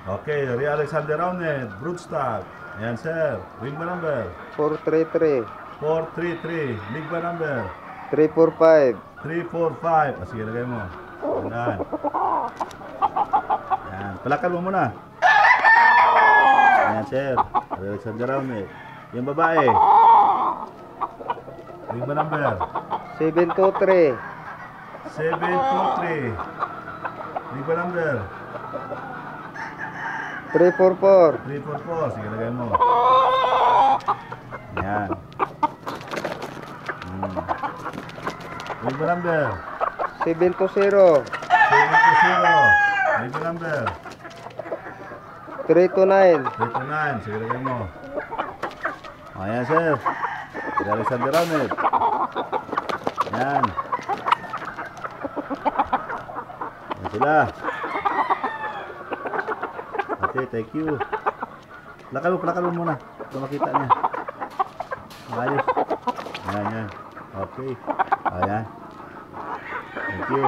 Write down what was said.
Okay, Ria Alexander Raunet, Broodstock. Ayan, sir. Ring ba number? 433. 433. League ba number? 345. 345. Ah, sige, lagay mo. Ayan. Ayan. Palakan mo muna. Ayan, sir. Ria Alexander Raunet. Yung babae. Ring ba number? 723. 723. Ring ba number? 344. 344. Sige, lagay mo. Ayan. Ring ba number? 720. 720. Ring ba number? 329. 329. Sige, lagay mo. Ayan, sir. Ria Alexander Raunet. Ayan. Ayan sila. Okay, thank you. Lakal mo muna. Ito makita niya. Ayos. Ayan, yan. Okay. Ayan. Thank you.